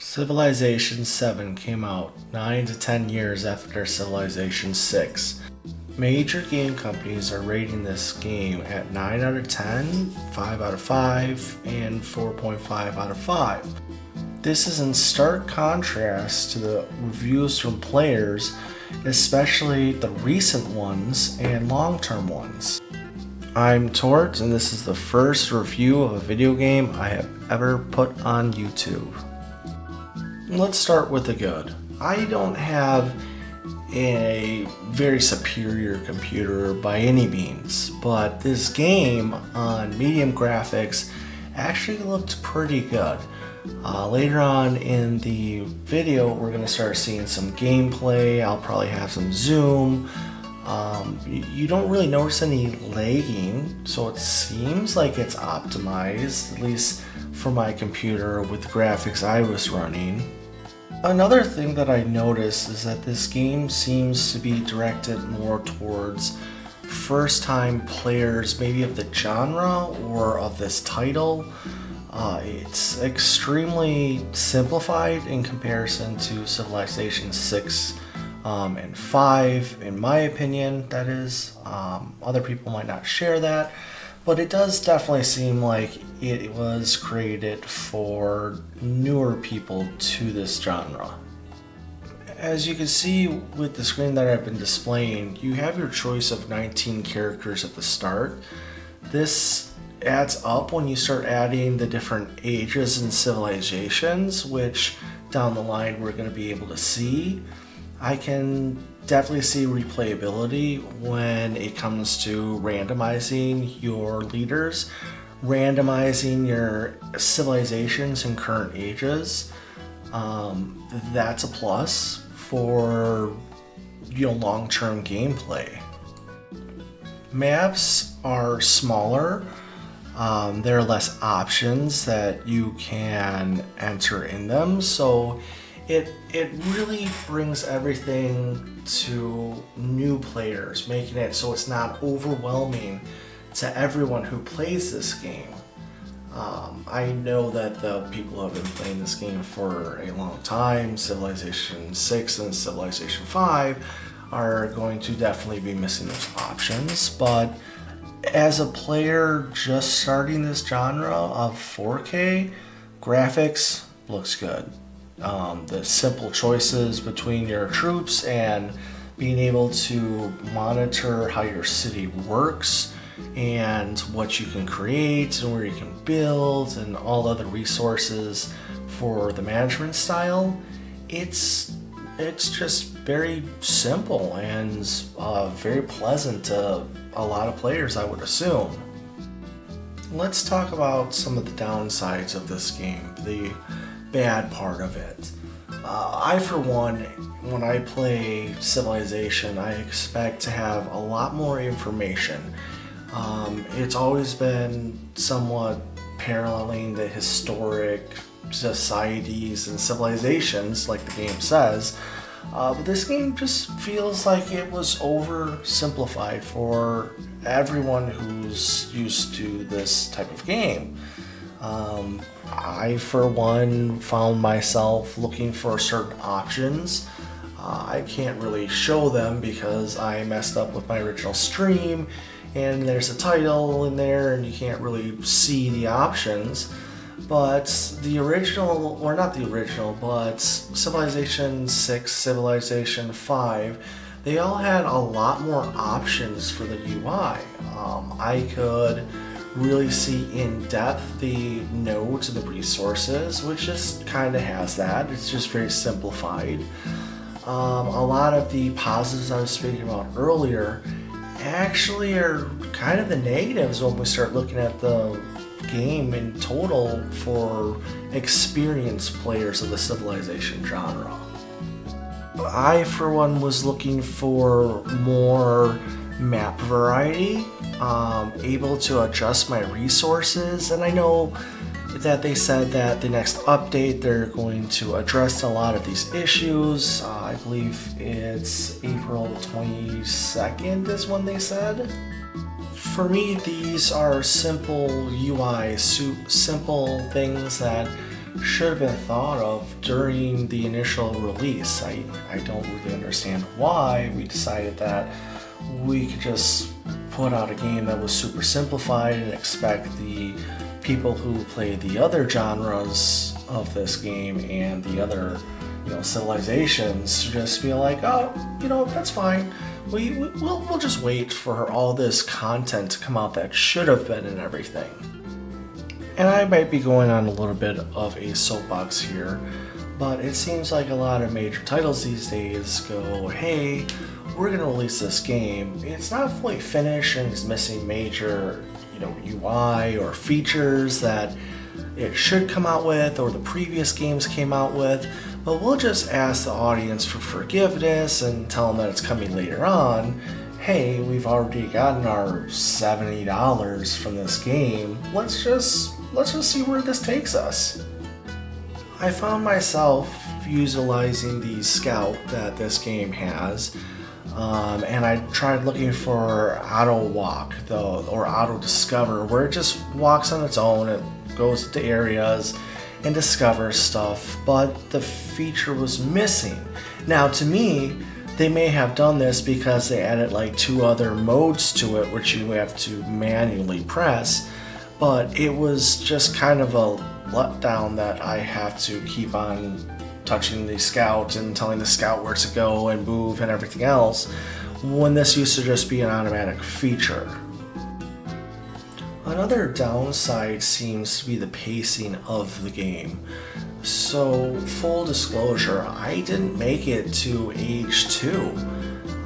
Civilization 7 came out 9 to 10 years after Civilization 6. Major game companies are rating this game at 9 out of 10, 5 out of 5, and 4.5 out of 5. This is in stark contrast to the reviews from players, especially the recent ones and long-term ones. I'm Tort, and this is the first review of a video game I have ever put on YouTube. Let's start with the good. I don't have a very superior computer by any means, but this game on medium graphics actually looked pretty good. Later on in the video, we're going to start seeing some gameplay. I'll probably have some zoom. You don't really notice any lagging, so it seems like it's optimized, at least for my computer with the graphics I was running. Another thing that I noticed is that this game seems to be directed more towards first-time players, maybe of the genre or of this title. It's extremely simplified in comparison to Civilization 6 and 5, in my opinion, that is. Other people might not share that, but it does definitely seem like it was created for newer people to this genre. As you can see with the screen that I've been displaying, you have your choice of 19 characters at the start. This adds up when you start adding the different ages and civilizations, which down the line we're going to be able to see. I can definitely see replayability when it comes to randomizing your leaders, randomizing your civilizations and current ages. That's a plus for long-term gameplay. Maps are smaller. There are less options that you can enter in them, so it really brings everything to new players, making it so it's not overwhelming to everyone who plays this game. I know that the people who have been playing this game for a long time, Civilization 6 and Civilization 5, are going to definitely be missing those options, but as a player just starting this genre of 4K, graphics looks good. The simple choices between your troops and being able to monitor how your city works and what you can create and where you can build and all other resources for the management style, it's just very simple and very pleasant to a lot of players, I would assume. Let's talk about some of the downsides of this game, the bad part of it. I, for one, when I play Civilization, I expect to have a lot more information. It's always been somewhat paralleling the historic societies and civilizations, like the game says, but this game just feels like it was oversimplified for everyone who's used to this type of game. I, for one, found myself looking for certain options. I can't really show them because I messed up with my original stream, and there's a title in there and you can't really see the options. But the original, or not the original, but Civilization 6, Civilization 5, they all had a lot more options for the UI. I could really see in depth the nodes and the resources, which just kind of has that. It's just very simplified. A lot of the positives I was speaking about earlier actually are kind of the negatives when we start looking at the game in total for experienced players of the Civilization genre. I, for one, was looking for more map variety, able to adjust my resources, and I know that they said that the next update they're going to address a lot of these issues. I believe it's April 22nd is when they said. For me, these are simple UI, simple things that should have been thought of during the initial release. I don't really understand why we decided that we could just put out a game that was super simplified and expect the people who play the other genres of this game and the other, civilizations to just be like, oh, that's fine. We'll just wait for all this content to come out that should have been and everything. And I might be going on a little bit of a soapbox here, but it seems like a lot of major titles these days go, hey, we're going to release this game. It's not fully finished and it's missing major, UI or features that it should come out with or the previous games came out with, but we'll just ask the audience for forgiveness and tell them that it's coming later on. Hey, we've already gotten our $70 from this game. Let's just see where this takes us. I found myself utilizing the scout that this game has, and I tried looking for auto walk or auto discover, where it just walks on its own. It goes to areas and discovers stuff, but the feature was missing. Now, to me, they may have done this because they added like 2 other modes to it, which you have to manually press, but it was just kind of a letdown that I have to keep on touching the scout and telling the scout where to go and move and everything else, when this used to just be an automatic feature. Another downside seems to be the pacing of the game. So, full disclosure, I didn't make it to age 2.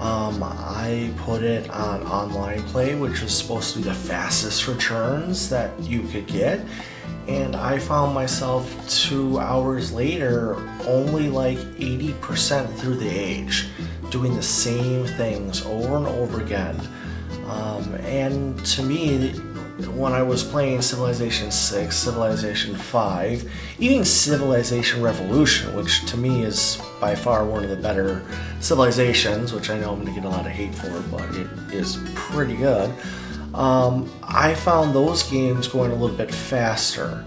I put it on online play, which was supposed to be the fastest returns that you could get, and I found myself 2 hours later only like 80% through the age, doing the same things over and over again. And to me, when I was playing Civilization 6, Civilization 5, even Civilization Revolution, which to me is by far one of the better civilizations, which I know I'm going to get a lot of hate for, but it is pretty good. I found those games going a little bit faster.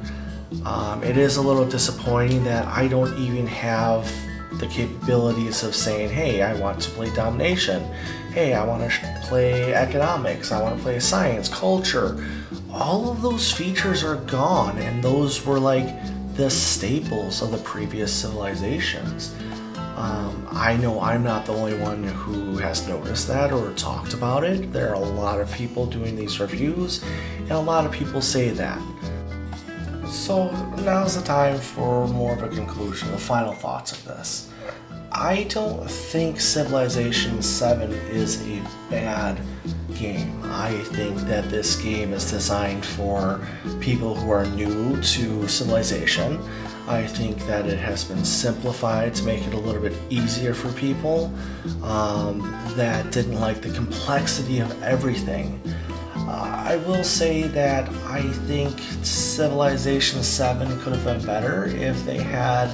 It is a little disappointing that I don't even have the capabilities of saying, hey, I want to play domination. Hey, I want to play economics. I want to play science, culture. All of those features are gone, and those were like the staples of the previous civilizations. I know I'm not the only one who has noticed that or talked about it. There are a lot of people doing these reviews, and a lot of people say that. So now's the time for more of a conclusion, the final thoughts of this. I don't think Civilization 7 is a bad game. I think that this game is designed for people who are new to Civilization. I think that it has been simplified to make it a little bit easier for people that didn't like the complexity of everything. I will say that I think Civilization 7 could have been better if they had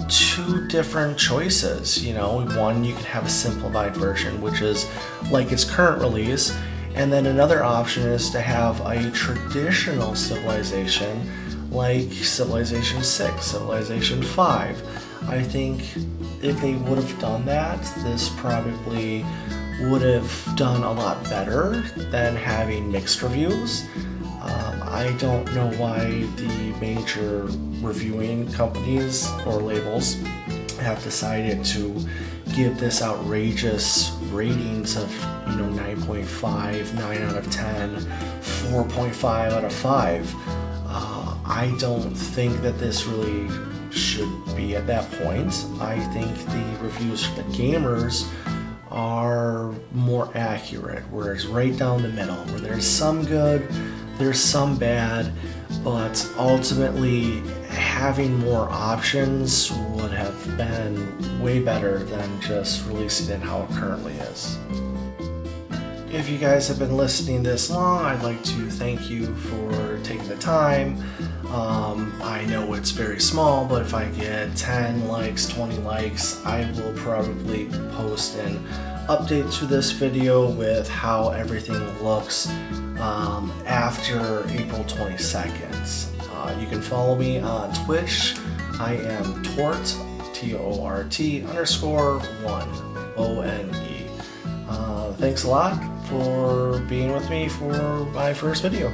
2 different choices. One, you could have a simplified version, which is like its current release, and then another option is to have a traditional civilization like Civilization 6, Civilization 5. I think if they would have done that, this probably would have done a lot better than having mixed reviews. I don't know why the major reviewing companies or labels have decided to give this outrageous ratings of 9.5, 9 out of 10, 4.5 out of 5. I don't think that this really should be at that point. I think the reviews for the gamers are more accurate, where it's right down the middle, where there's some good, there's some bad, but ultimately having more options would have been way better than just releasing it how it currently is. If you guys have been listening this long, I'd like to thank you for taking the time. I know it's very small, but if I get 10 likes, 20 likes, I will probably post an update to this video with how everything looks after April 22nd. You can follow me on Twitch. I am Tort, TORT_1ONE. Thanks a lot for being with me for my first video.